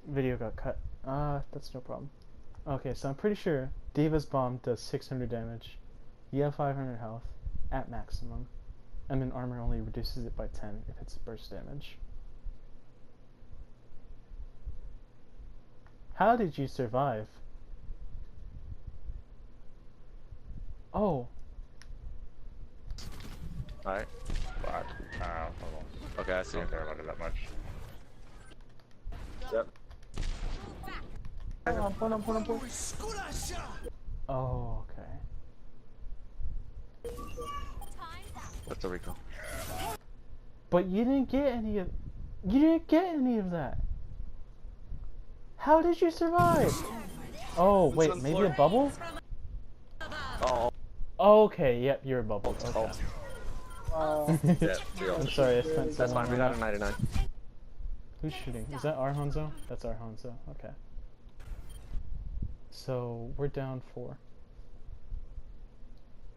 Video got cut. That's no problem. Okay, so I'm pretty sure Diva's bomb does 600 damage. You have 500 health at maximum, and then armor only reduces it by 10 if it's burst damage. How did you survive? Oh. Alright. Hold on. Okay, I see. I don't care about it that much. Yep. Oh, okay. That's the recall. But you didn't get any of that. How did you survive? Oh, wait, maybe a bubble? Oh. Okay, yep, you're a bubble. Okay. Yeah, I'm sorry, I spent so that's long. fine, we got a 99. Who's shooting? Is that our Hanzo? That's our Hanzo, okay. So, we're down 4.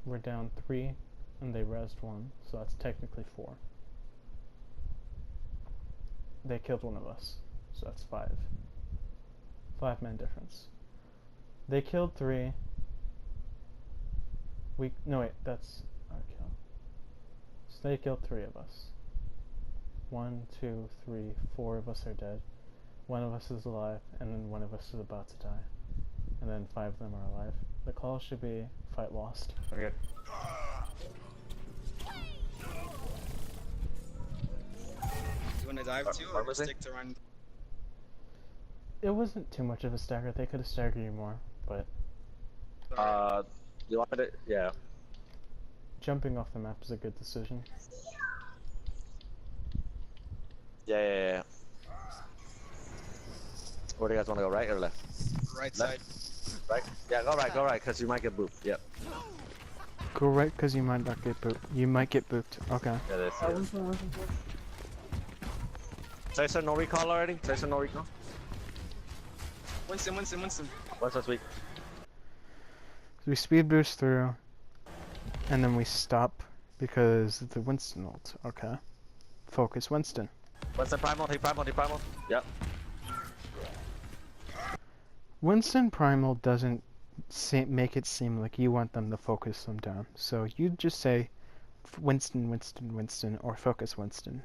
We're down 3, and they rezzed 1, so that's technically 4. They killed one of us, so that's 5. 5-man difference. They killed 3. No wait, that's our kill. So they killed 3 of us. 1, 2, 3, 4 of us are dead. 1 of us is alive, and then 1 of us is about to die. And then 5 of them are alive. The call should be fight lost. Okay. You wanna dive too, or just stick to run? It wasn't too much of a stagger. They could have staggered you more, but You wanted it? Yeah. jumping off the map is a good decision. Yeah. Where do you guys want to go, right or left? Right side. Right? Yeah, go right, because you might get booped. Yep. Go right, because you might not get booped. You might get booped. Okay. Yeah, that's it. Tracer, no recall already? Tracer, no recall? Winston. What's that sweet? So we speed boost through, and then we stop because of the Winston ult. Okay. Focus Winston. Winston primal, he primal. Yep. Winston primal doesn't make it seem like you want them to focus them down. So you just say Winston, or focus Winston.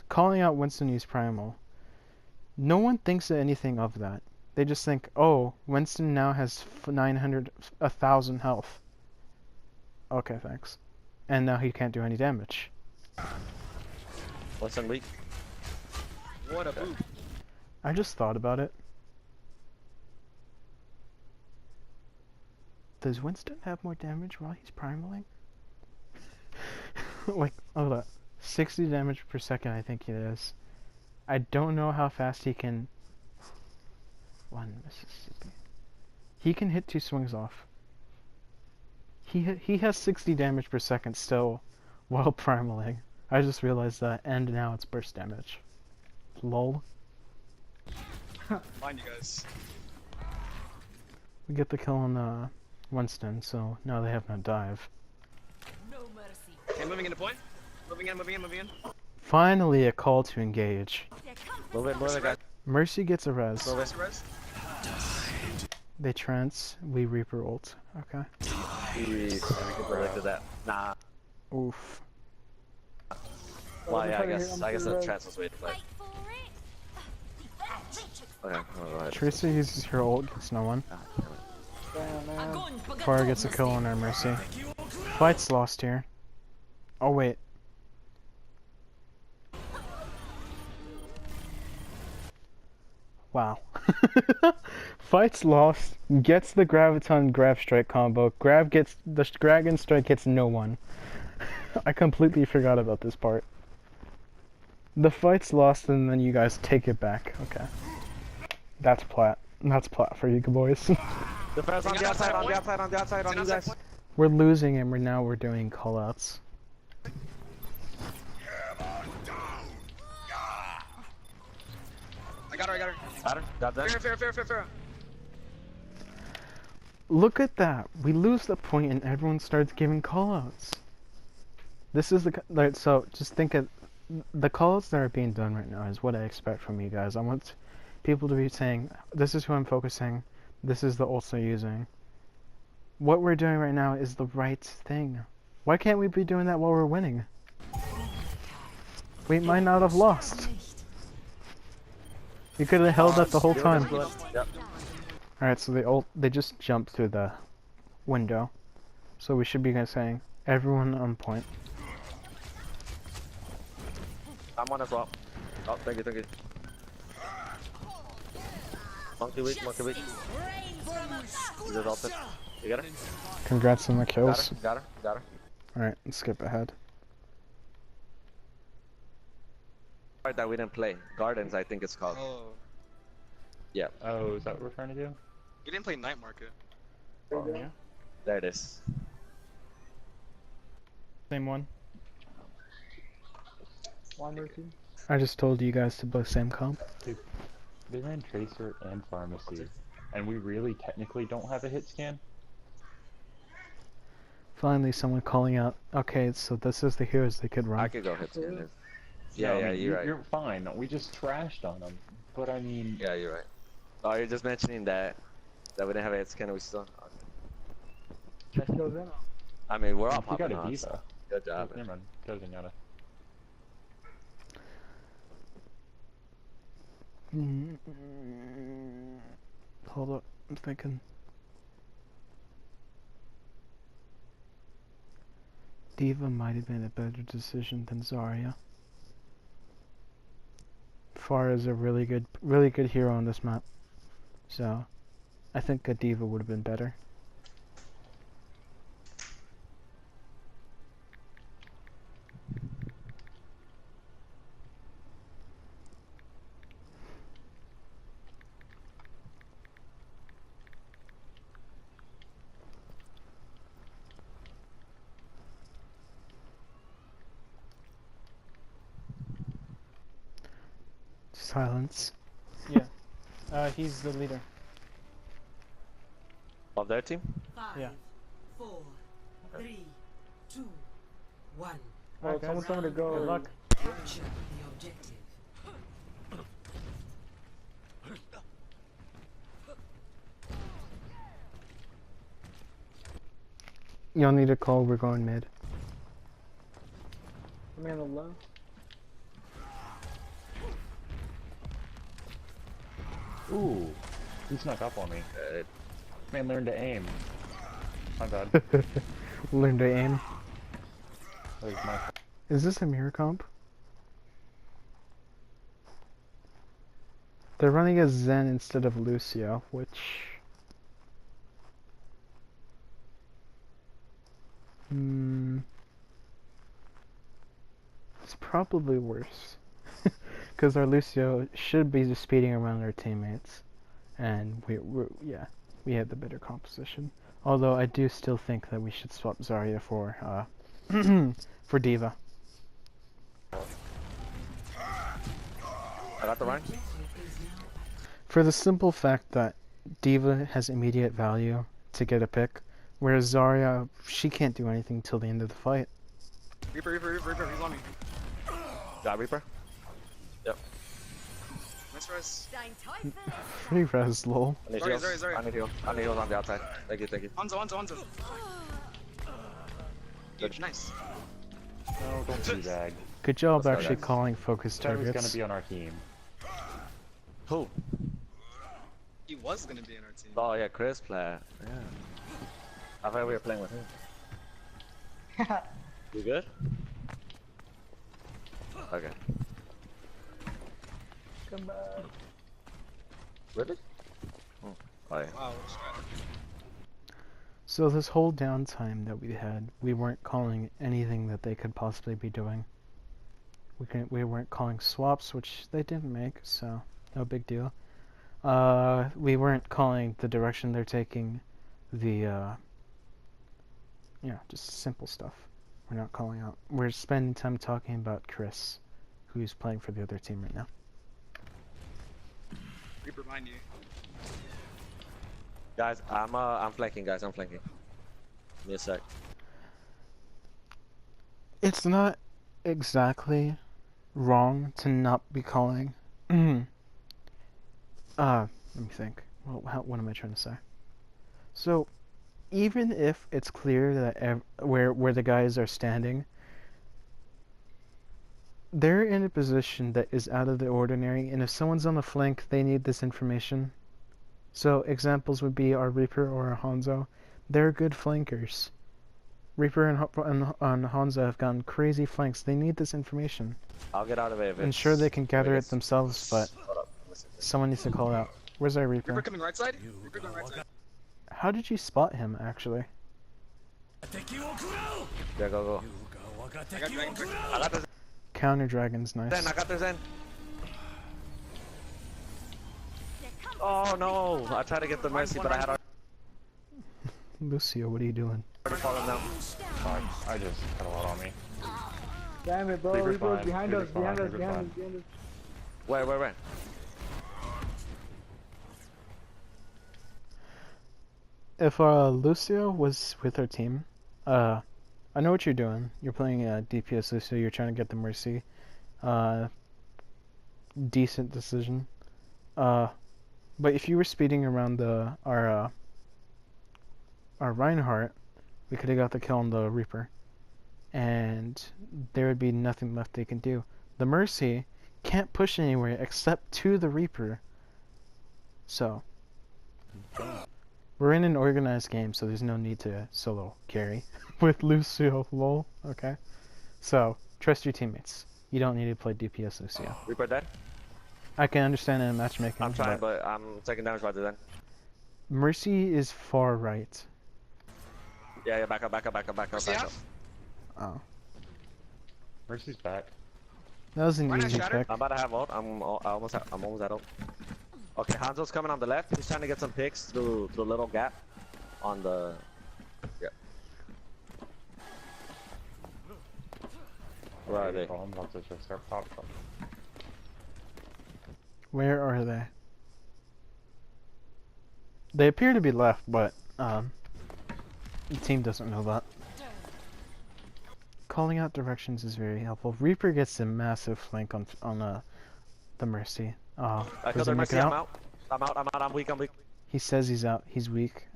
Calling out Winston use primal. No one thinks anything of that. They just think, oh, Winston now has 1,000 health. Okay, thanks. And now he can't do any damage. Winston weak. What a boop. I just thought about it. Does Winston have more damage while he's primaling? Like, hold up. 60 damage per second, I think it is. I don't know how fast he can... 1 Mississippi. He can hit 2 swings off. He has 60 damage per second still while primaling. I just realized that, and now it's burst damage. Lol. Mind you guys. We get the kill on Winston, so now they have no dive. No mercy. Okay, moving into point. Moving in. Finally a call to engage. Move it, guys. Mercy gets a res. Res. They trance, we Reaper ult. Okay. We can predict that. Nah. Oof. Well, yeah, I guess the trance was waiting for it. Okay, go ahead. Tracer uses her ult, gets no one. Fire gets a kill on our Mercy. Fight's lost here. Oh wait. Wow. Fight's lost, gets the Graviton Grav Strike combo. The Dragon Strike gets no one. I completely forgot about this part. The fight's lost and then you guys take it back. Okay. That's plat. That's plat for you boys. The first on the outside, on you guys. We're losing and we're doing callouts. I got her. Got that. Fair. Look at that. We lose the point and everyone starts giving callouts. This is so just think of the calls that are being done right now is what I expect from you guys. I want people to be saying, this is who I'm focusing, this is the ult I'm using. What we're doing right now is the right thing. Why can't we be doing that while we're winning? We might not have lost. You could have held that the whole time. Yep. Alright, so they just jumped through the window. So we should be saying, everyone on point. I'm on as well. Oh, thank you, thank you. Monkey weak, monkey weak. You just ulted. You got her? Congrats on the kills. Got her, got her. Alright, let's skip ahead. Part that we didn't play. Gardens, I think it's called. Oh. Yeah. Oh, is that what we're trying to do? We didn't play Night Market. Oh, yeah. There it is. Same one. One or two? I just told you guys to play same comp. They ran Tracer and Pharmacy, and we really technically don't have a hit scan? Finally, someone calling out, okay, so this is the heroes they could run. I could go hit scan this. Yeah, No, yeah, I mean, you're right. You're fine. We just trashed on them. But I mean... Yeah, you're right. Oh, you're just mentioning that we didn't have a hit scan and we still... Okay. I mean, we're all We got popping a on. diva. Good job. Never mind. Go Zenyatta. Hold up, I'm thinking. Diva might have been a better decision than Zarya. Far as a really good hero on this map. So, I think a Diva would have been better. Silence. Yeah. He's the leader. Of their team? 5, Yeah. 4, 3, 2, 1. Alright, someone's going to go. Good luck. Capture the objective. You'll need a call, we're going mid. I'm on the left. Ooh. He snuck up on me. Man, learn to aim. My bad. Learn to aim. That was my... Is this a mirror comp? They're running a Zen instead of Lucio, which... It's probably worse. Because our Lucio should be just speeding around our teammates. And we had the better composition. Although I do still think that we should swap Zarya for for Diva. I got the line. For the simple fact that Diva has immediate value to get a pick, whereas Zarya, she can't do anything till the end of the fight. Reaper, he's on me. Got Reaper? Yep. Nice res. Free res, lol. I need Sorry, heals. sorry. I need heals. I need heals on the outside. Thank you, thank you. Hanzo. Huge, nice. No, don't do that. Good job Let's go, actually guys. calling focus That was targets. gonna be on our team. Who? He was gonna be in our team. Oh yeah, Chris player. Yeah. I thought we were playing with him. You good? Okay. Come back. Really? Oh, yeah. Wow, what a strat. So this whole downtime that we had, we weren't calling anything that they could possibly be doing. We weren't calling swaps, which they didn't make, so no big deal. We weren't calling the direction they're taking, just simple stuff. We're not calling out. We're spending time talking about Chris, who's playing for the other team right now. Reaper behind you. Guys, I'm flanking. Guys, I'm flanking. Give me a sec. It's not exactly wrong to not be calling. Let me think. Well, what am I trying to say? So, even if it's clear that where the guys are standing, they're in a position that is out of the ordinary, and if someone's on the flank, they need this information. So, examples would be our Reaper or our Hanzo. They're good flankers. Reaper and Hanzo have gotten crazy flanks. They need this information. I'll get out of it. And sure, they can gather it themselves, but someone needs to call it out. Where's our Reaper? Reaper coming right side. Reaper going right side. How did you spot him, actually? Yeah, go. I got Dragon Quick. I got the Counter Dragon's nice. Zen. I got the Zen. Oh no! I tried to get the Mercy, but I had Lucio, what are you doing? already fallen down. Sorry, I just had a lot on me. Damn it, bro. Reaper's Reaper's fine, behind us, Reaper's behind fine, us, Reaper's behind fine. us, behind us. Where? If Lucio was with our team, I know what you're doing. You're playing DPS Lucio. You're trying to get the Mercy. Decent decision. But if you were speeding around our Reinhardt, we could have got the kill on the Reaper, and there would be nothing left they can do. The Mercy can't push anywhere except to the Reaper. So we're in an organized game, so there's no need to solo carry with Lucio. Lol. Okay. So trust your teammates. You don't need to play DPS Lucio. Reaper dead. I can understand in matchmaking. I'm trying, but I'm taking damage by the Zen. Mercy is far right. Yeah, back up. Mercy out. Oh, Mercy's back. that was an Why not easy shatter? pick. I'm about to have ult. I'm almost at ult. Okay, Hanzo's coming on the left. He's trying to get some picks through the little gap on the. Yep. Where are they? I'm about to just start popping. Where are they? They appear to be left, but the team doesn't know that. Calling out directions is very helpful. Reaper gets a massive flank on the Mercy. I Does killed he the make Mercy. it I'm out? out. I'm weak. He says he's out. He's weak.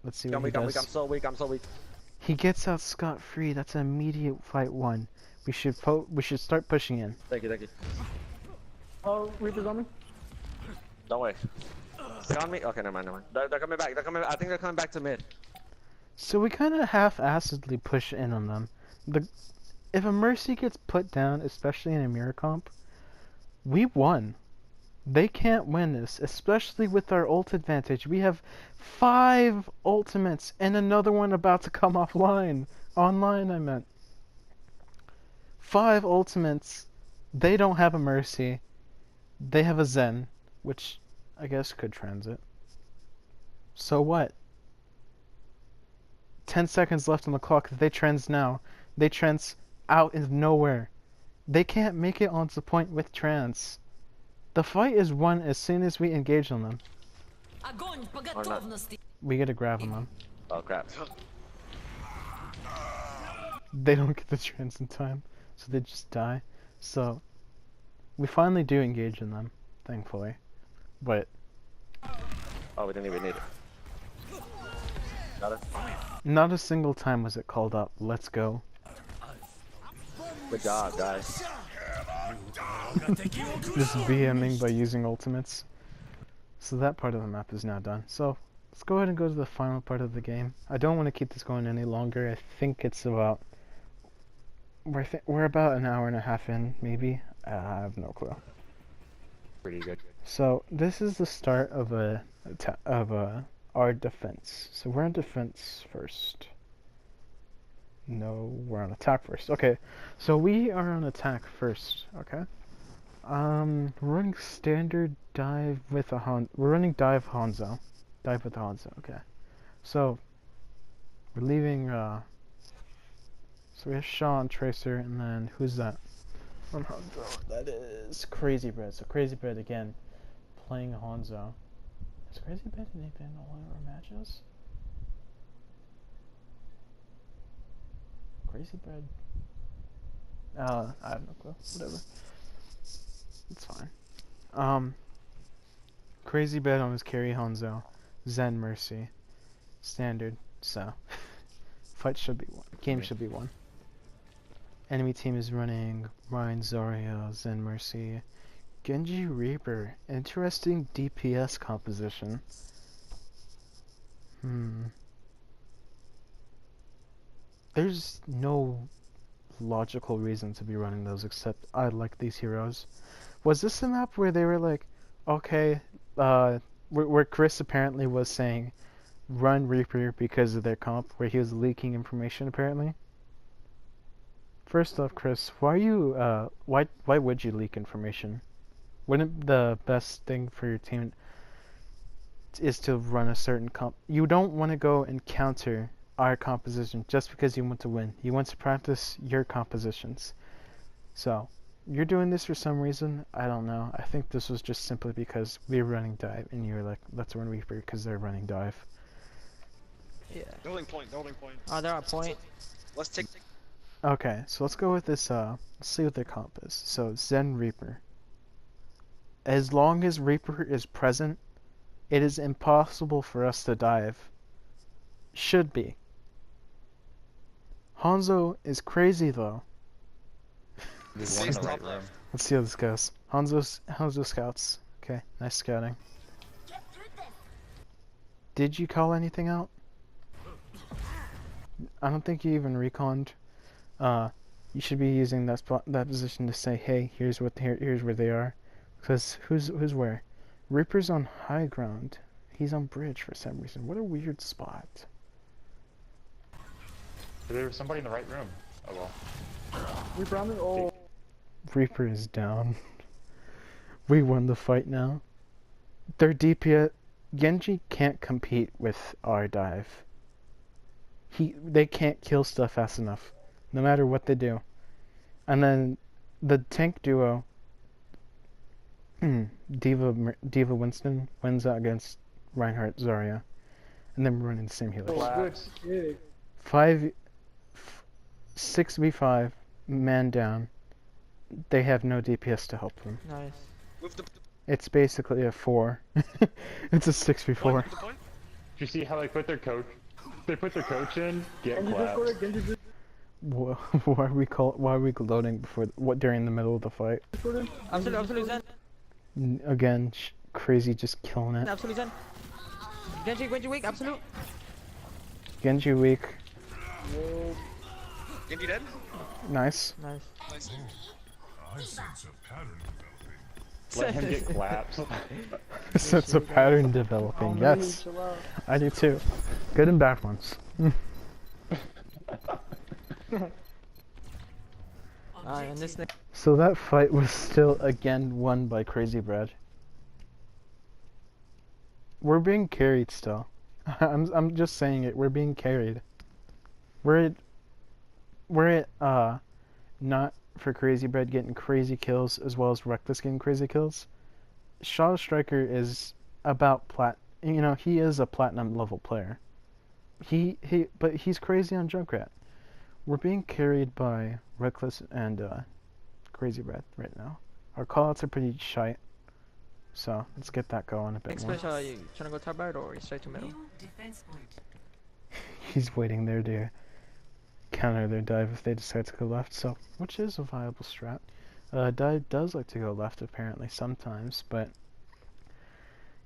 Let's see what he does. I'm so weak. He gets out scot-free. That's an immediate fight one. We should start pushing in. Thank you. Oh, Reaper's on me. Don't wait. They're on me? Okay, never mind. They're coming back. I think they're coming back to mid. So we kind of half-assedly push in on them. If a Mercy gets put down, especially in a mirror comp, we won. They can't win this, especially with our ult advantage. We have 5 ultimates and another one about to come offline. Online, I meant. 5 ultimates. They don't have a Mercy. They have a Zen, which I guess could transit. So what? 10 seconds left on the clock. They trans now. They trans out of nowhere. They can't make it onto the point with trans. The fight is won as soon as we engage on them. We gotta grab them on. Oh crap. They don't get the trans in time, so they just die. So we finally do engage in them, thankfully. But Oh, we didn't even need it. Got it. not a single time was it called up. Let's go. Good job, guys. Just VMing by using ultimates. So that part of the map is now done. So let's go ahead and go to the final part of the game. I don't want to keep this going any longer. I think it's about we're about an hour and a half in, maybe. I have no clue. Pretty good. So this is the start of our defense. So we're on defense first. No, we're on attack first. Okay, so we are on attack first. Okay. We're running standard dive with a we're running dive Hanzo. Dive with a Hanzo. Okay. So we're leaving. So we have Sean, Tracer, and then who's that? On Hanzo. That is Crazy Bread. So Crazy Bread again, playing Hanzo. Has Crazy Bread been in all our matches? Crazy Bread. I have no clue. Whatever. It's fine. Crazy bet on his carry Hanzo. Zen Mercy. Standard. So. Fight should be won. Game should be won. Enemy team is running Ryan Zarya, Zen Mercy, Genji Reaper. Interesting DPS composition. There's no logical reason to be running those except I like these heroes. Was this a map where they were like, okay, where Chris apparently was saying run Reaper because of their comp, where he was leaking information apparently? First off, Chris, why would you leak information? Wouldn't the best thing for your team is to run a certain comp? You don't want to go and counter our composition just because you want to win. You want to practice your compositions. So, you're doing this for some reason. I don't know. I think this was just simply because we were running dive and you were like, let's run Reaper because they're running dive. Yeah. Holding point, holding point. Oh, they're on point. Let's take. Okay, so let's go with this, let's see what their comp is. So, Zen Reaper. As long as Reaper is present, it is impossible for us to dive. Should be. Hanzo is crazy though. There's one in the right room. Let's see how this goes. Hanzo scouts. Okay, nice scouting. Did you call anything out? I don't think you even reconned. You should be using that position to say, hey, here's where they are. Because who's where? Reaper's on high ground. He's on bridge for some reason. What a weird spot. There was somebody in the right room. Oh well. Reaper on me? Oh. Reaper is down. We won the fight now. Their DPS... Genji can't compete with our dive. They can't kill stuff fast enough, no matter what they do. And then the tank duo, Diva Winston, wins out against Reinhardt Zarya, and then we're running the same healers. Oh, good shit. 6v5, man down. They have no DPS to help them. Nice. Move the It's basically a 4. It's a 6v4. point, the point. Did you see how they put their coach? They put their coach in. Get Genji clapped. Discord, Genji Discord. Why are we gloating during the middle of the fight? Absolute Zen. Again, crazy just killing it. Absolute Zen. Genji weak, absolute. Genji weak. Whoa. Genji dead. Nice. Nice. Nice. I sense a pattern developing. Let him get clapped. Sense a pattern developing. Oh, Yes, chill out. I do too. Good and bad ones. And this thing. So that fight was still again won by Crazy Brad. We're being carried still. I'm just saying it. We're being carried. We're not for Crazy Bread getting crazy kills as well as Reckless getting crazy kills. Shaw Striker is about he is a platinum level player. But he's crazy on Junkrat. We're being carried by Reckless and Crazy Bread right now. Our callouts are pretty shite. So let's get that going a bit more. Special, are you trying to go top right or straight to middle? New defense point. He's waiting there to counter their dive if they decide to go left, so which is a viable strat. Dive does like to go left apparently sometimes, but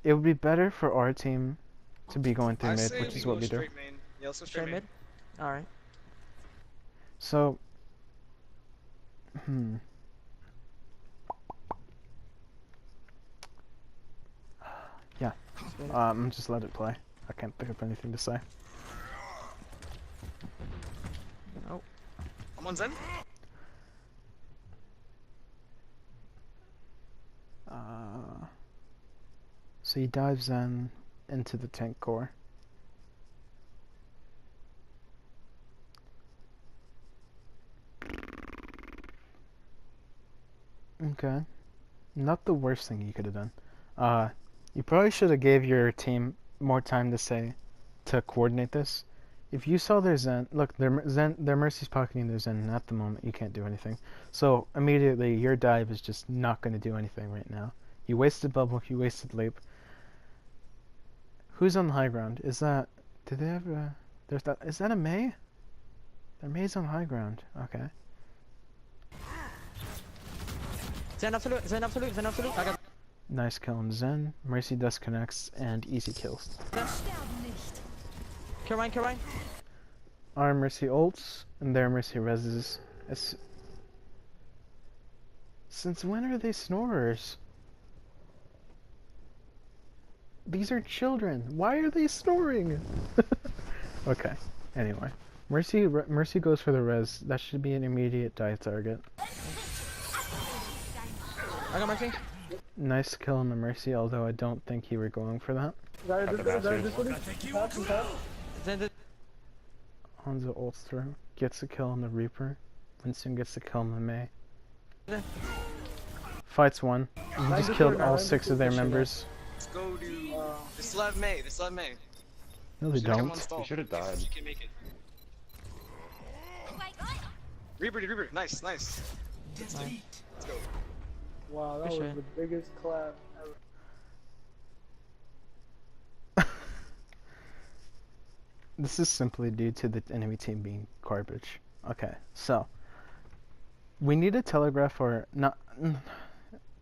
it would be better for our team to be going through I mid, say which is go what we do. straight main. Yeah, let's go Straight straight mid? main. Alright. So, yeah, just let it play. I can't think of anything to say. Oh. I'm on Zen. So he dives then into the tank core. Okay. Not the worst thing you could have done. You probably should have gave your team more time to coordinate this. If you saw their Zen, look, their Mercy's pocketing their Zen, and at the moment you can't do anything. So immediately your dive is just not going to do anything right now. You wasted bubble, you wasted leap. Who's on the high ground? Is that? Did they have a? There's that. Is that a Mei? Their Mei's on high ground. Okay. Zen absolute, Zen absolute, Zen absolute. I got Nice kill on Zen. Mercy disconnects and easy kills. kill Ryan. Our Mercy ults and their Mercy reses. Since when are they snorers? These are children. Why are they snoring? Okay. Anyway, Mercy goes for the res. That should be an immediate dive target. I got Mercy. Nice kill on the Mercy, although I don't think you were going for that. Zen did. Hanzo ults through, gets a kill on the Reaper. Winston gets a kill on the Mei. Zen. Fights one. You just killed all 6 of their members. Let's go, dude. They still have May. They still have May. No, they Should've kept don't. one stall. You should have died. You can make it. Reaper, dude, Reaper. Nice, nice. Let's go. Wow, that was Appreciate the biggest clap ever. This is simply due to the enemy team being garbage. Okay, so we need to telegraph, or not.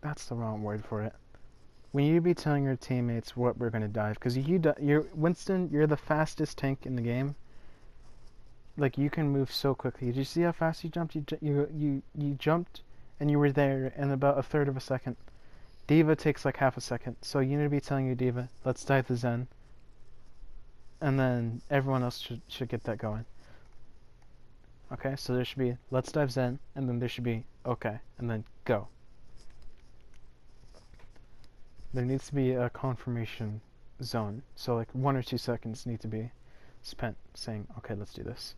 That's the wrong word for it. We need to be telling your teammates what we're gonna dive, because you're Winston. You're the fastest tank in the game. Like, you can move so quickly. Did you see how fast you jumped? You jumped, and you were there in about a third of a second. D.Va takes like half a second, so you need to be telling your D.Va, let's dive the Zen. And then everyone else should get that going. Okay, so there should be, let's dive Zen, and then there should be, okay, and then go. There needs to be a confirmation zone, so like 1 or 2 seconds need to be spent saying, okay, let's do this.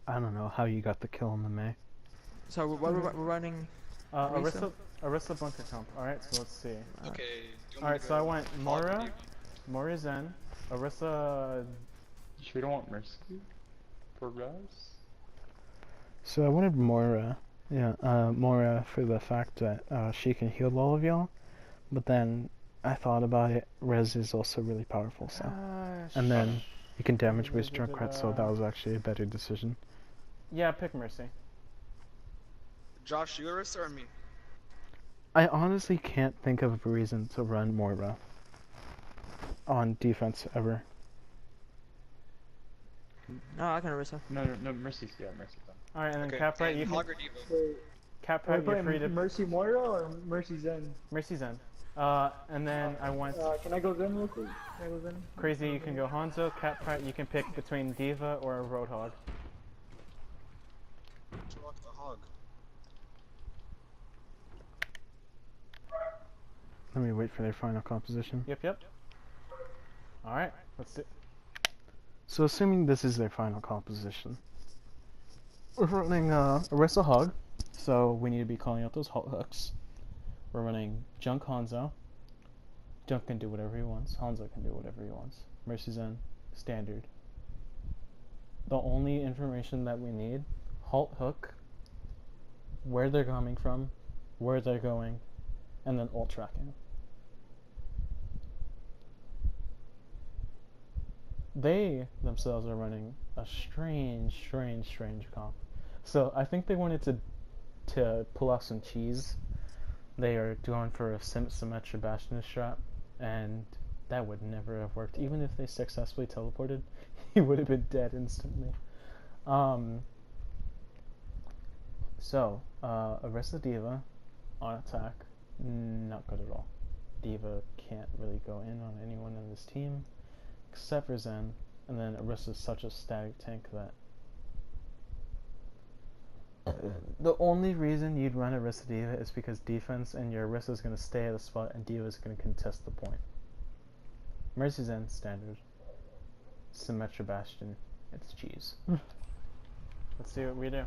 I don't know how you got the kill on the Mei. So we're running. Arissa bunker comp. Alright, so let's see. Okay. Alright, so I went Moira Zen, Arissa. Sure you don't want Mercy for res? So I wanted Moira. Yeah, Moira for the fact that she can heal all of y'all. But then I thought about it, res is also really powerful, so. And then you can damage boost Junkrat, so that was actually a better decision. Yeah, pick Mercy. Josh, you Arissa or me? I honestly can't think of a reason to run Moira on defense ever. No, I can Arissa. No, Mercy's, yeah, Mercy's done. Alright, and then Okay. Capright, you Hog can. or Diva? Wait, Capright, you're free to. Mercy Moira or Mercy Zen? Mercy Zen. And then I went. Can I go Zen real quick? Can I go Zen? Crazy, you can go Hanzo. Capright, you can pick between D.Va or a Roadhog. Rock the hog. Let me wait for their final composition. Yep. Alright, let's see. So assuming this is their final composition, we're running Arissa Hog, so we need to be calling out those halt hooks. We're running Junk Hanzo. Junk can do whatever he wants. Hanzo can do whatever he wants. Mercy Zen, standard. The only information that we need, halt hook, where they're coming from, where they're going, and then ult tracking. They themselves are running a strange comp. So I think they wanted to pull off some cheese. They are going for a Symmetra Bastion strat, and that would never have worked. Even if they successfully teleported, he would have been dead instantly. So, Arissa D.Va on attack, not good at all. D.Va can't really go in on anyone in this team, except for Zen, and then Arissa's such a static tank that the only reason you'd run Arissa D.Va is because defense, and your Arissa's going to stay at a spot and D.Va's going to contest the point. Mercy Zen, standard. Symmetra Bastion, it's cheese. Let's see what we do.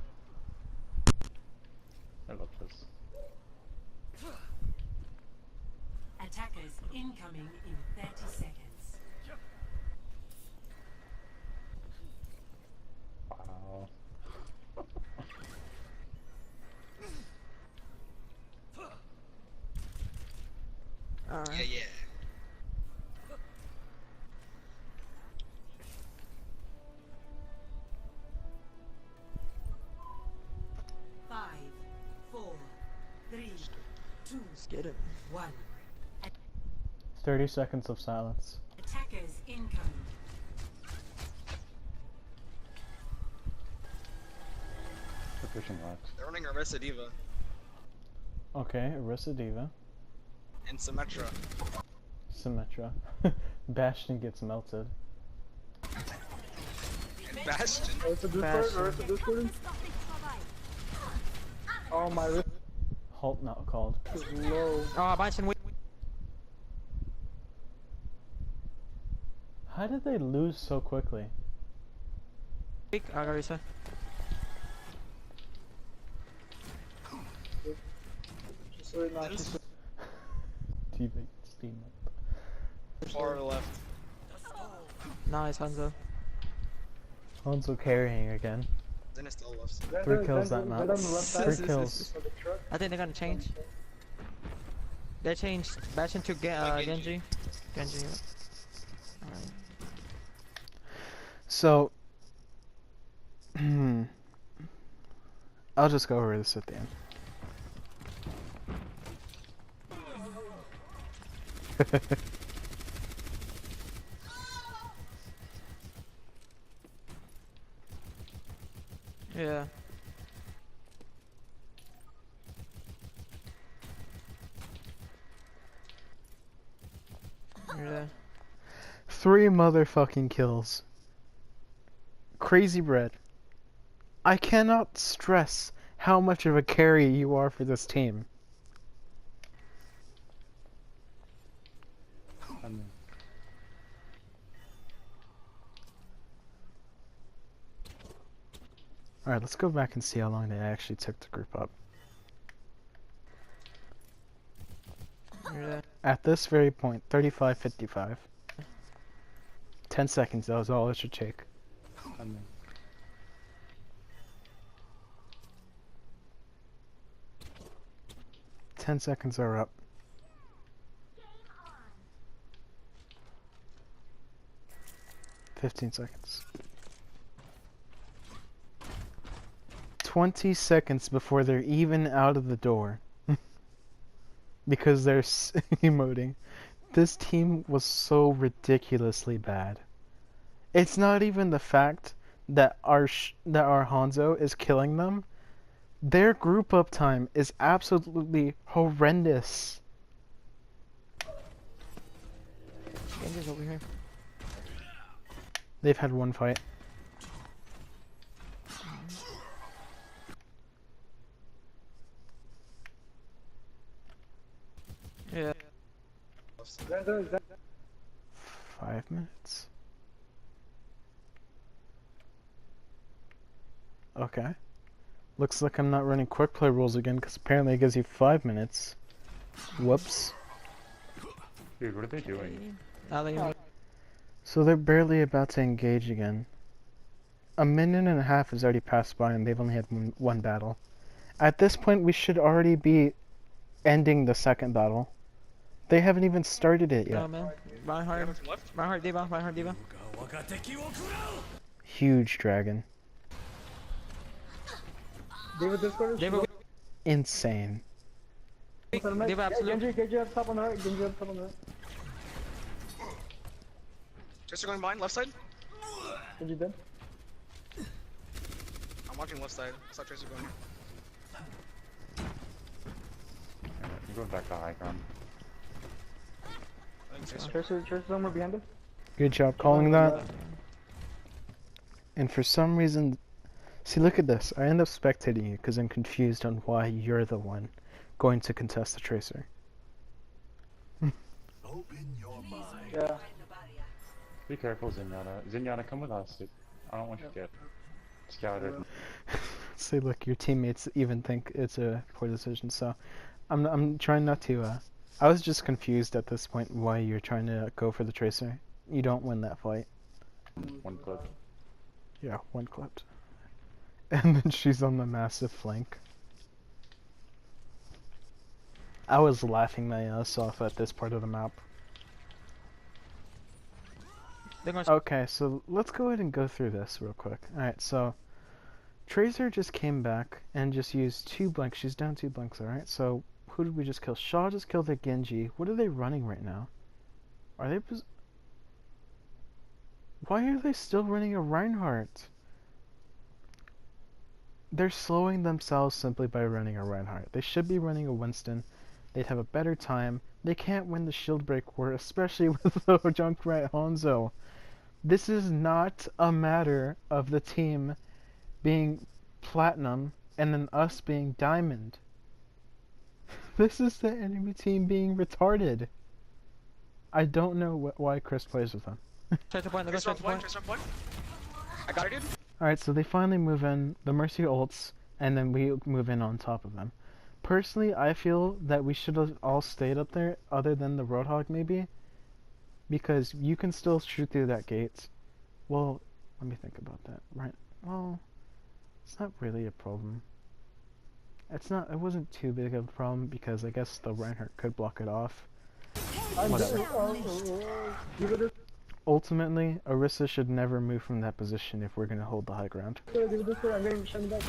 I love this. Attackers incoming in 30 seconds. Alright. Yeah, yeah. Five, four, three, two, Let's get it. 1. 30 seconds of silence. Attackers incoming. They're pushing left. They're running Arisa Diva Okay, Arisa Diva. and Symmetra. Symmetra. Bastion gets melted. And Bastion. Oh, it's a Discord? Bastion. Or it's a Discord? Oh, my wrist Halt not called. is low. Oh, Bison, wait. How did they lose so quickly? I got reset. Just wait, not just Teammate steam up. Far left. Nice, Hanzo. Hanzo carrying again. Then it's still left. Three kills that map. on the left side. 3 kills. For the truck. I think they're gonna change. They changed Bastion to Genji. Genji. Alright. So, I'll just go over this at the end. Yeah. Yeah. 3 motherfucking kills. Crazy bread. I cannot stress how much of a carry you are for this team. Alright, let's go back and see how long they actually took to group up. Yeah. At this very point, 35-55. 10 seconds, that was all it should take. 10 seconds are up. $15 seconds. 20 seconds before they're even out of the door. Because they're emoting. This team was so ridiculously bad. It's not even the fact that our Hanzo is killing them. Their group up time is absolutely horrendous. Genji's over here. They've had one fight. Yeah. Zenzo, Zenzo. 5 minutes. Okay. Looks like I'm not running quick play rules again because apparently it gives you 5 minutes. Whoops. Dude, what are they doing? So they're barely about to engage again. A minute and a half has already passed by and they've only had one battle. At this point we should already be ending the second battle. They haven't even started it yet. Oh man. Reinhardt. Reinhardt Diva. Reinhardt Diva. Huge dragon. David Discord. Diva. Insane. Diva absolute. Genji up top on the right. Genji up top on the right. Tracer going behind, left side. Genji dead. I'm watching left side. I saw Tracer going. I'm going back to high ground. I think Tracer. Tracer somewhere behind us. Good job calling that. And for some reason, see, look at this. I end up spectating you because I'm confused on why you're the one going to contest the Tracer. Open your mind. Yeah. Be careful, Zenyatta. Zenyatta, come with us. I don't want you to get scouted. See, look, your teammates even think it's a poor decision. So, I'm trying not to. I was just confused at this point why you're trying to go for the Tracer. You don't win that fight. One clip. Yeah, one clipped. And then she's on the massive flank. I was laughing my ass off at this part of the map. They're gonna. Okay, so let's go ahead and go through this real quick. Alright, so Tracer just came back and just used 2 blanks. She's down 2 blanks, alright? So who did we just kill? Shaw just killed a Genji. What are they running right now? Are they... Why are they still running a Reinhardt? They're slowing themselves simply by running a Reinhardt. They should be running a Winston. They'd have a better time. They can't win the shield break war, especially with the Junkrat Hanzo. This is not a matter of the team being platinum and then us being diamond. This is the enemy team being retarded. I don't know why Chris plays with them. Straight to point. They're going straight to point. Tracer on point. I got it, dude. Alright, so they finally move in, the Mercy ults, and then we move in on top of them. Personally, I feel that we should have all stayed up there, other than the Roadhog maybe, because you can still shoot through that gate. Well, let me think about that. Right? Well, it's not really a problem. It wasn't too big of a problem, because I guess the Reinhardt could block it off. Whatever. Ultimately, Orisa should never move from that position if we're gonna hold the high ground. I'm getting shut back.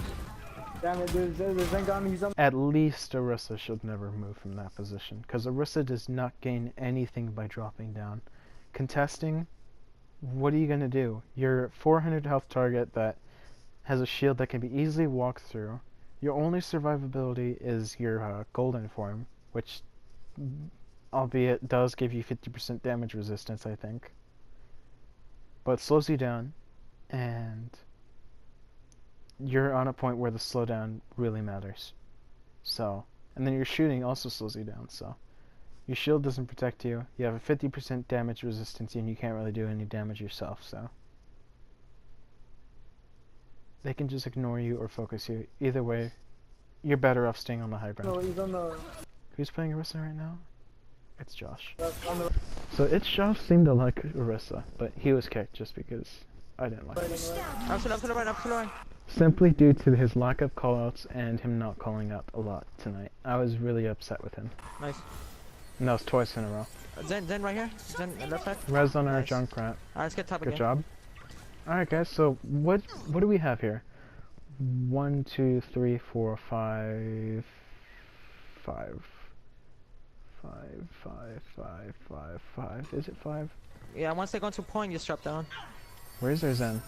Damn it, there's Zengon, he's on. At least Orisa should never move from that position, because Orisa does not gain anything by dropping down. Contesting, what are you gonna do? Your 400 health target that has a shield that can be easily walked through. Your only survivability is your golden form, which, albeit, does give you 50% damage resistance, I think. But it slows you down, and you're on a point where the slowdown really matters. So, and then your shooting also slows you down, so your shield doesn't protect you, you have a 50% damage resistance, and you can't really do any damage yourself, so they can just ignore you or focus you. Either way, you're better off staying on the high ground. No, he's on the. Who's playing Orisa right now? It's Josh. On the So it's Josh seemed to like Orisa, but he was kicked just because I didn't like him. Up to the right. Up to the right. Simply due to his lack of callouts and him not calling out a lot tonight. I was really upset with him. Nice. And that was twice in a row. Zen right here. Zen left side. Res on our Nice. Junkrat. Alright, let's get top Good again. job. Alright guys, so what do we have here? 1, 2, 3, 4, 5. 5. Is it 5? Yeah, once they go into point, you strap down. Where's their Zen?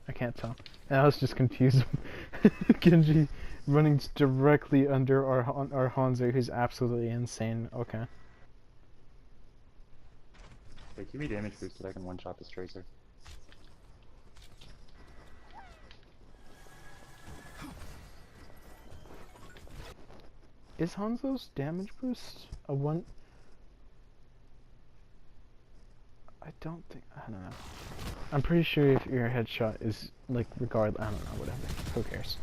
I can't tell. And I was just confused. Genji running directly under our Hanzo, who's absolutely insane. Okay. Wait, give me damage boost so I can one-shot this Tracer. Is Hanzo's damage boost a 1? I don't know. I'm pretty sure if your headshot is, like, I don't know, whatever. Who cares?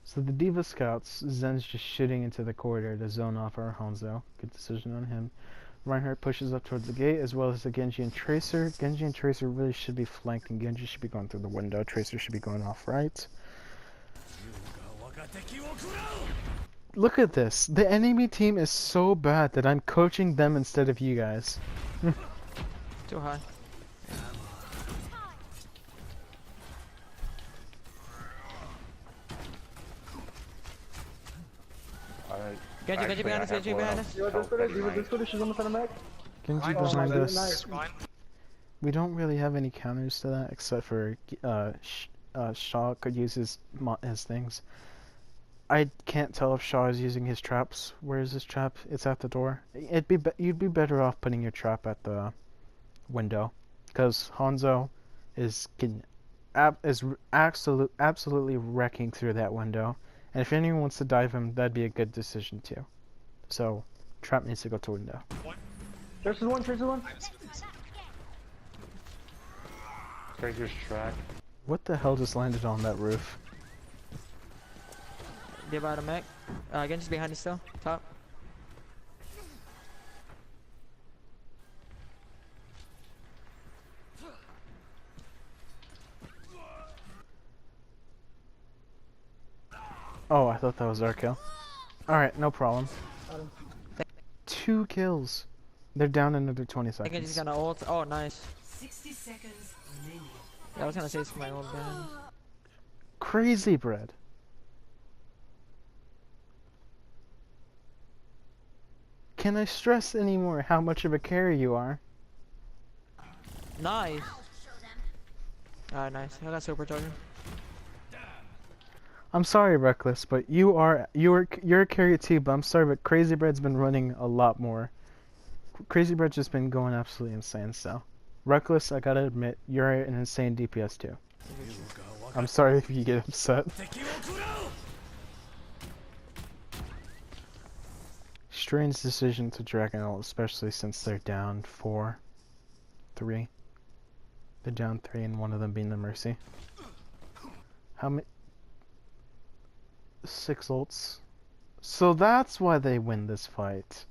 So the D.Va scouts, Zen's just shooting into the corridor to zone off our Hanzo. Good decision on him. Reinhardt pushes up towards the gate, as well as the Genji and Tracer. Genji and Tracer really should be flanking. Genji should be going through the window. Tracer should be going off right. Look at this. The enemy team is so bad that I'm coaching them instead of you guys. Too high. Genji behind us, Genji behind us. Yo, Discord, she's on the front of the map. Genji Fine, behind fine, us. nice, fine. We don't really have any counters to that, except for Shaw could use his things. I can't tell if Shaw is using his traps. Where is his trap? It's at the door. You'd be better off putting your trap at the window, because Hanzo is absolutely wrecking through that window. And if anyone wants to dive him, that'd be a good decision too. So, trap needs to go to window. Tracer's one. Tracer's track. What the hell just landed on that roof? Give out a mech. Genji's behind us still. Top. Oh, I thought that was our kill. Alright, no problem. 2 kills. They're down another 20 I think he's seconds. gonna ult. Oh, nice. 60 seconds remaining. Yeah, I was gonna say it's my ult, man. Crazy bread. Can I stress anymore how much of a carry you are? Nice. Alright, nice. I got supercharger. I'm sorry, Reckless, but you're a carry too. But I'm sorry, but Crazy Bread's been running a lot more. Crazy Bread's just been going absolutely insane. So, Reckless, I gotta admit, you're an insane DPS too. I'm sorry if you get upset. Strange decision to Dragon Ult, especially since they're down 4-3. They're down 3, and one of them being the Mercy. How many? 6 ults. So that's why they win this fight.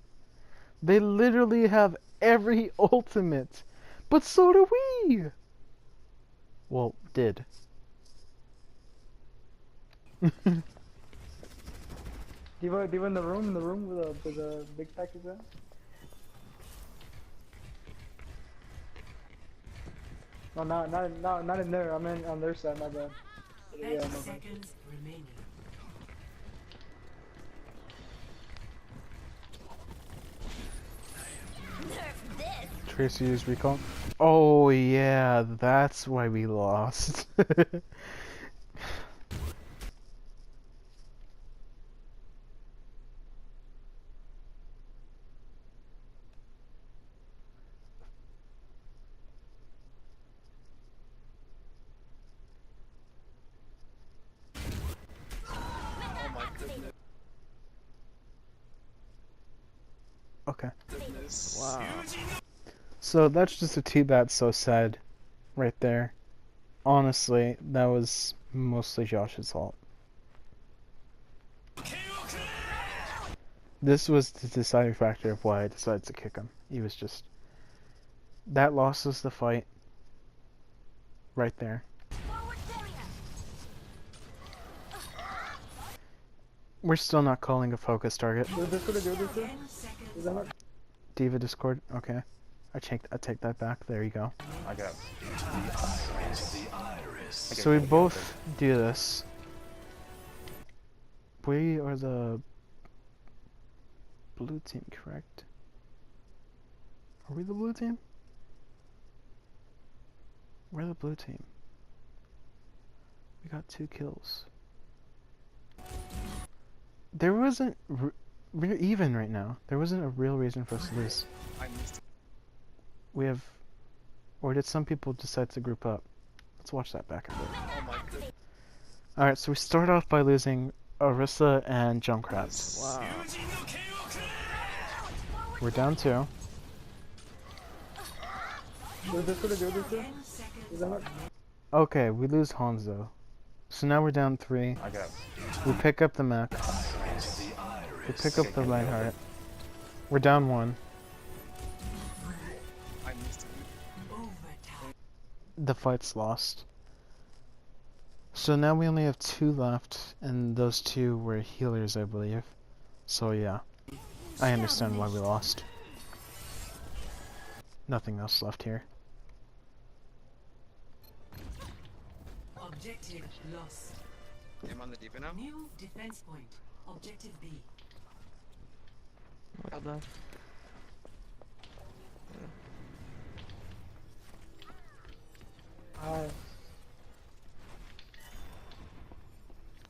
They literally have every ultimate. But so do we! Well, did. Diva in the room where the big pack is at. No, not in there. I'm in on their side. My bad. 30 Yeah, my bad. seconds remaining. Tracy used recall. Oh yeah, that's why we lost. Okay. Wow. So that's just a too bad so sad right there. Honestly, that was mostly Josh's fault. This was the deciding factor of why I decided to kick him. He was just... That lost us the fight. Right there. We're still not calling a focus target. Do this. 10 seconds. Diva Discord, okay. I take that back, there you go. I got. So we both do this. We are the blue team, correct? Are we the blue team? We're the blue team. We got 2 kills. There wasn't... We're even right now. There wasn't a real reason for us to lose. I missed. We have... Or did some people decide to group up? Let's watch that back a bit. Oh my goodness. Alright, so we start off by losing Orisa and Junkrat. Wow. We're down 2. Do this. 10 seconds. Okay, we lose Hanzo. So now we're down 3. I got. We pick up the mech. We pick up the Reinhardt. We're down 1. I missed it. Overtime. The fight's lost. So now we only have 2 left, and those 2 were healers, I believe. So yeah, I understand why we lost. Nothing else left here. Objective lost. I'm on the deep now. New defense point. Objective B. God bless.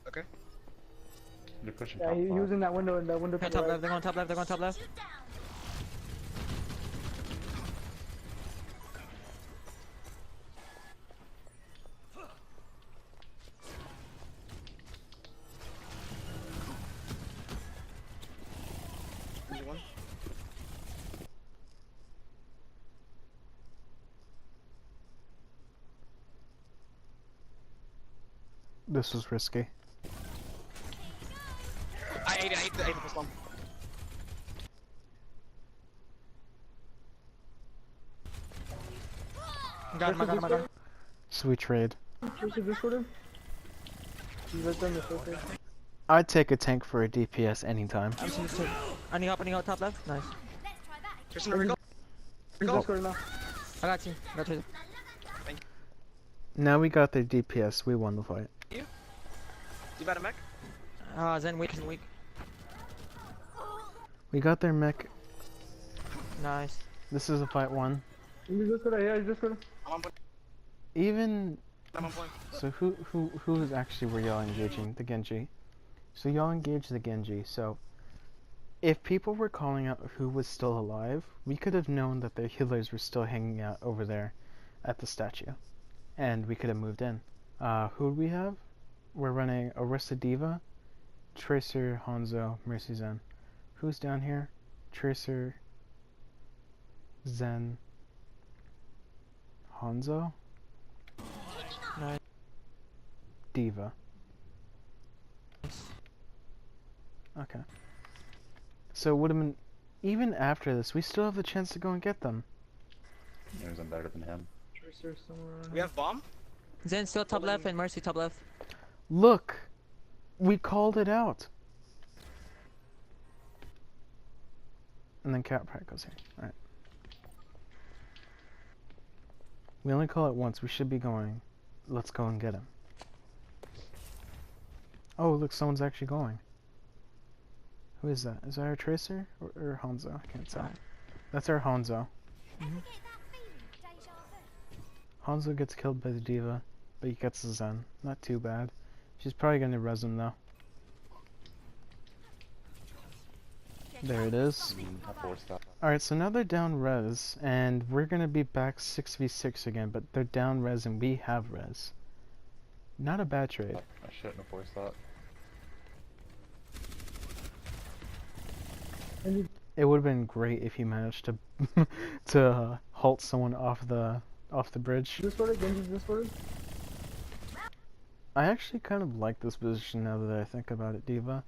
Okay. They're pushing Yeah, top he left. was in that window. Okay, To the top right. left. They're going top left. They're going top left. There's one. This was risky. I ate the first one. Got him. I got him. Sweet trade. Tracy Discord. He's right there in the circle. I'd take a tank for a DPS anytime. I'm seeing this too. Any up, top left. Nice. Tristan, over go. Discord now. I got you. Got you. Now we got their DPS, we won the fight. You got a mech? Zen weak. Zen weak. We got their mech. Nice. This is a fight one. He's Discord, yeah, he's Discord. I'm on point. Even I'm on point. so, who is actually were y'all engaging? The Genji. So y'all engaged the Genji. So if people were calling out who was still alive, we could have known that their healers were still hanging out over there at the statue, and we could have moved in. Who do we have? We're running Orisa Diva, Tracer, Hanzo, Mercy, Zen. Who's down here? Tracer, Zen, Hanzo, Nice. Diva. Okay. So it would have been, even after this, we still have the chance to go and get them. Knows I'm better than him. Tracer somewhere around We have bomb? Zen still top left and Mercy top left. Look! We called it out! And then Cat Pride goes here. Alright. We only call it once, we should be going. Let's go and get him. Oh, look, someone's actually going. Who is that? Is that our Tracer? Or Hanzo? I can't tell. That's our Hanzo. Hanzo gets killed by the Diva, but he gets the Zen. Not too bad. She's probably gonna res him though. There it is. Alright, so now they're down res, and we're gonna be back 6v6 again, but they're down res and we have res. Not a bad trade. I shouldn't have forced that. It would have been great if you managed to to halt someone off the bridge. Discord, Genji's Discord. I actually kind of like this position now that I think about it, Diva.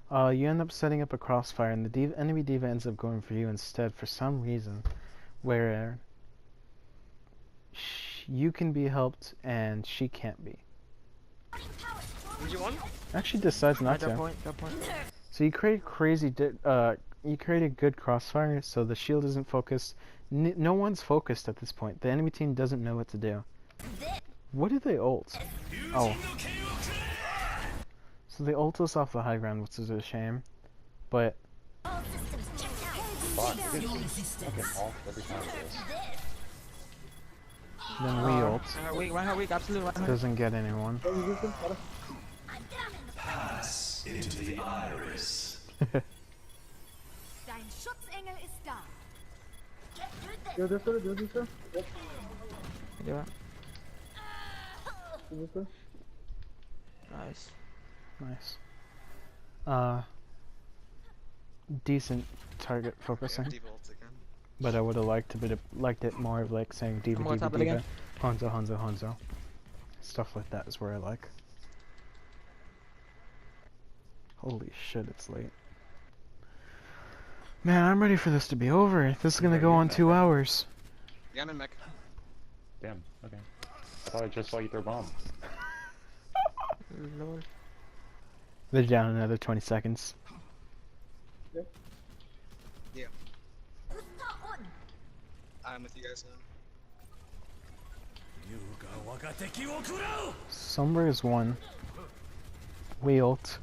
You end up setting up a crossfire, and the enemy Diva ends up going for you instead for some reason, where you can be helped and she can't be. Did you won? Actually decides not Got to. point. So you create you create a good crossfire, so the shield isn't focused. No one's focused at this point. The enemy team doesn't know what to do. What did they ult? Oh. So they ult us off the high ground, which is a shame. But Fuck, it gets fucking off every time it is. then we ult. One her weak. Absolute one her. Doesn't get anyone. Into the iris. Dein Schutzengel ist da. Yo, Discord, do Discord. Yeah. Discord. Nice. Nice. Decent target focusing, Diva ults again. but I would have liked it more of like saying Diva, I'm gonna Diva, top it Diva, again. Hanzo, Hanzo, Hanzo. Stuff like that is where I like. Holy shit, it's late. Man, I'm ready for this to be over. This is gonna go on 2 hours. Yeah, I'm in mech. Damn, okay. I thought I just saw you throw bombs. Lord. They're down another 20 seconds. I'm with you guys now. Somewhere is one. We ult.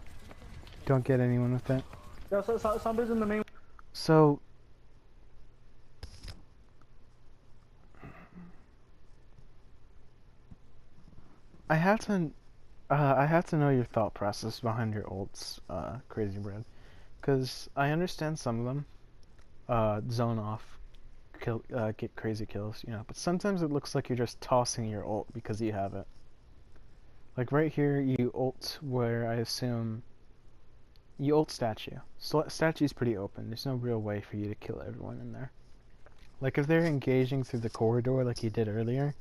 Don't get anyone with that. Yo, so somebody's in the main. So I have to know your thought process behind your ults, Crazy Bread, because I understand some of them zone off, get crazy kills, you know, but sometimes it looks like you're just tossing your ult because you have it. Like right here, you ult where I assume you ult statue. Statue's pretty open. There's no real way for you to kill everyone in there. Like if they're engaging through the corridor like you did earlier,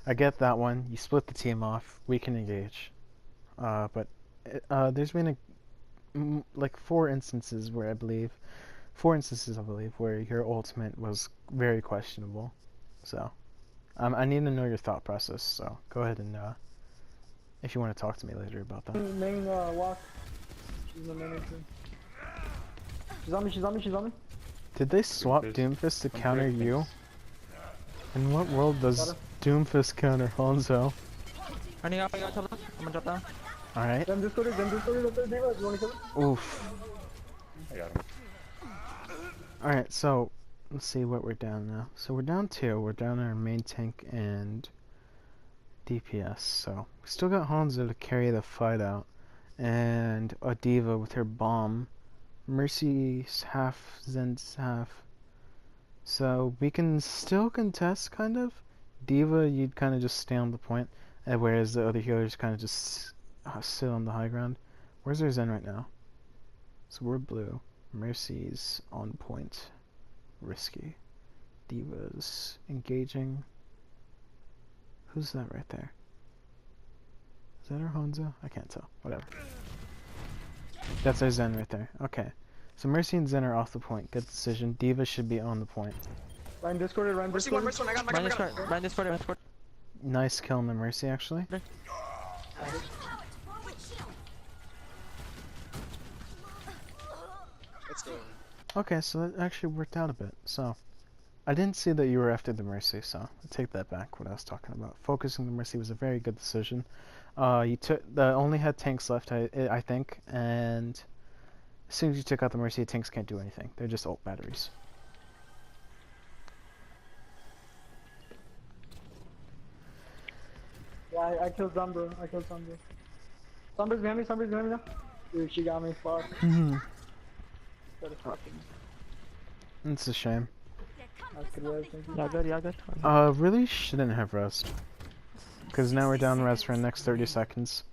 I get that one. You split the team off. We can engage. But there's been like 4 instances where I believe where your ultimate was very questionable. So I need to know your thought process. So go ahead and if you want to talk to me later about that. Main walk. She's on me. She's on me, she's on me, she's on me. Did they swap There's Doomfist to one counter break you? things. In what world Got does her. Doomfist counter Hanzo? Running up, I got top left. I'm gonna drop down. Alright. Them discorded up there, D-Rod. You wanna kill him? Oof. I got him. Alright, so let's see what we're down now. So we're down 2. We're down our main tank and DPS. So we still got Hanzo to carry the fight out. And a diva with her bomb. Mercy's half, Zen's half. So we can still contest, kind of. Diva, you'd kind of just stay on the point, whereas the other healers kind of just sit on the high ground. Where's our Zen right now? So we're blue. Mercy's on point. Risky. Diva's engaging. Who's that right there? Is that our Hanzo? I can't tell. Whatever. That's our Zen right there. Okay. So Mercy and Zen are off the point. Good decision. Diva should be on the point. Ryan discorded, Ryan Mercy one, discorded. Mercy one. I got him. Run this part. Nice kill on the Mercy, actually. Let's go. Okay, so that actually worked out a bit. So, I didn't see that you were after the Mercy, so I take that back, what I was talking about. Focusing the Mercy was a very good decision. You only had tanks left, I think, and as soon as you took out the Mercy, tanks can't do anything. They're just ult batteries. Yeah, I killed Zumbro. Somebody's behind me now. Dude, she got me fucked. It's a shame. That's good res, thank you. Yeah, good. Really shouldn't have rest. Because now we're down rest for the next 30 seconds.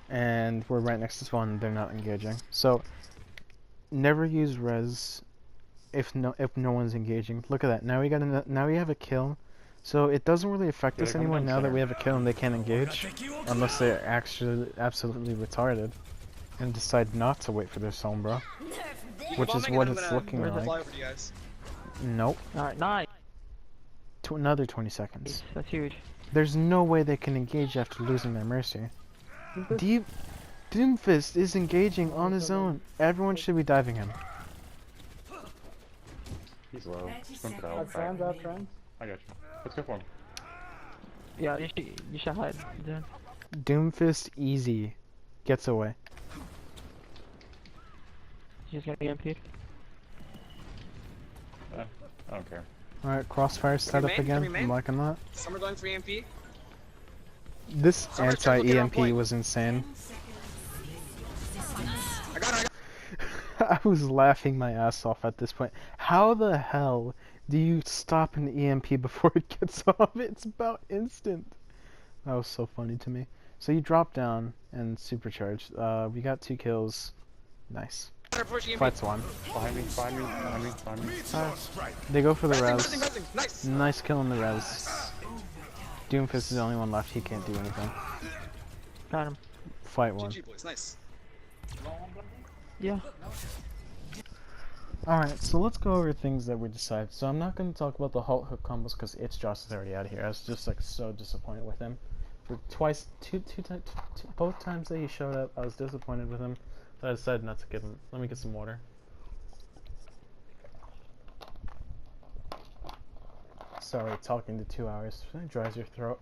And we're right next to spawn and they're not engaging. So, never use res if no one's engaging. Look at that. Now we have a kill. So it doesn't really affect us anymore now that we have a kill and they can't engage. Unless they're actually absolutely retarded. And decide not to wait for their Sombra. Which is what it's looking Fly like. over to you guys. Nope. Alright, nice. To another 20 seconds. That's huge. There's no way they can engage after losing their Mercy. Doomfist is engaging on his own. Everyone should be diving him. He's low. 30 Swim seconds. I have trans. I got you. Let's go for him. Yeah, you should hide. Then. Doomfist easy. Gets away. He's gonna be MP'd. I don't care. Alright, crossfire set up main? again. Can we main? I'm liking that. Summer going for EMP. This Someone try to get on anti-EMP point. was insane. 10 seconds. I got it. I was laughing my ass off at this point. How the hell do you stop an EMP before it gets off? It's about instant. That was so funny to me. So you drop down and supercharge. We got 2 kills. Nice. Fight's won. Behind me. They go for the res. Resing. Nice. Nice kill on the res. Doomfist is the only one left. He can't do anything. Got him. Fight one. GG boys. Nice. Yeah. Alright, so let's go over things that we decided. So I'm not going to talk about the halt hook combos because Josh is already out of here. I was just like so disappointed with him. For both times that he showed up, I was disappointed with him. So I decided not to give him. Let me get some water. Sorry, talking to 2 hours dries your throat.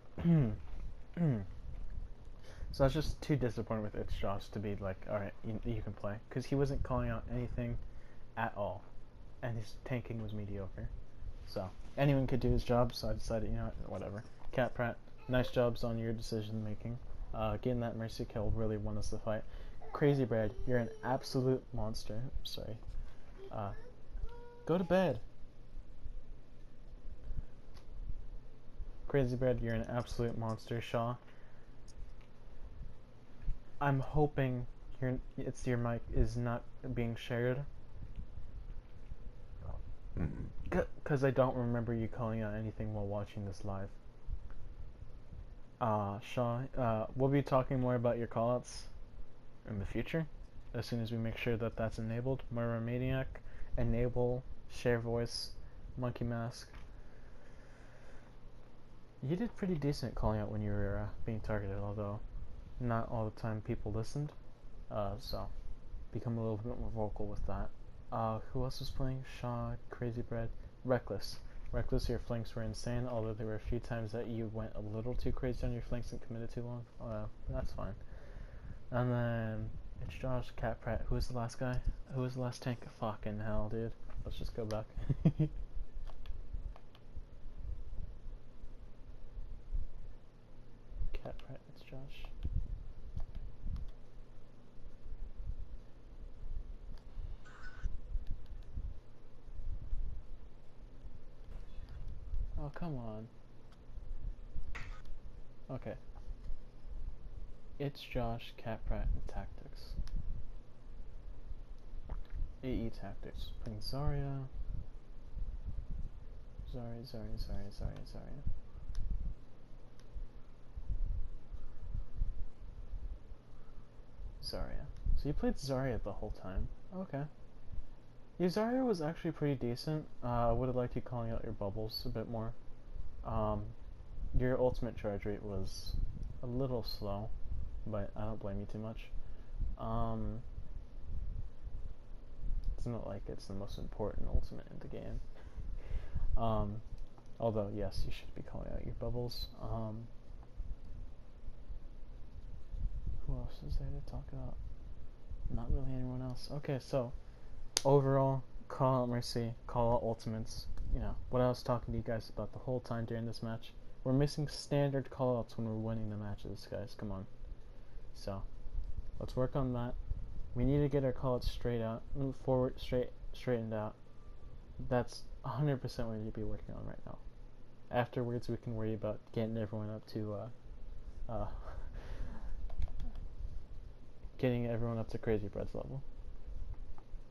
So I was just too disappointed with Josh to be like, alright, you can play. Because he wasn't calling out anything at all. And his tanking was mediocre. So, anyone could do his job, so I decided, you know what, whatever. Cat Pratt, nice jobs on your decision making. Getting that Mercy kill really won us the fight. Crazy Bread, you're an absolute monster. Sorry. Go to bed. Crazy Bread, you're an absolute monster. Shaw, I'm hoping your mic is not being shared. Because I don't remember you calling out anything while watching this live. Shaw, we'll be talking more about your callouts in the future, as soon as we make sure that that's enabled. Murmur Maniac, enable, share voice, Monkey Mask. You did pretty decent calling out when you were being targeted, although not all the time people listened. So become a little bit more vocal with that. Who else was playing? Shaw, Crazy Bread, Reckless. Reckless, your flanks were insane, although there were a few times that you went a little too crazy on your flanks and committed too long. That's fine. And then it's Josh, Cat Pratt. Who was the last guy? Who was the last tank? Fucking hell, dude. Let's just go back. Cat Pratt, it's Josh. Oh, come on. Okay. It's Josh, Cat Pratt, and Tactics. AE Tactics. Playing Zarya. Zarya. Zarya. So you played Zarya the whole time. Okay. Your Zarya was actually pretty decent. I would have liked you calling out your bubbles a bit more. Your ultimate charge rate was a little slow, but I don't blame you too much. It's not like it's the most important ultimate in the game. Although, yes, you should be calling out your bubbles. Who else is there to talk about? Not really anyone else. Okay, so overall, call out Mercy, call out ultimates. You know, what I was talking to you guys about the whole time during this match. We're missing standard callouts when we're winning the matches, guys. Come on. So, let's work on that. We need to get our callouts straight out, move forward, straightened out. That's 100% what we need to be working on right now. Afterwards, we can worry about getting everyone up to, getting everyone up to Crazy Bread's level.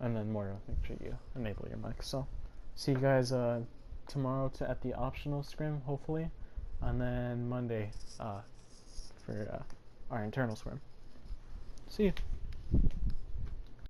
And then more, make sure you enable your mic. So, see you guys tomorrow at the optional scrim, hopefully, and then Monday for our internal scrim. See you.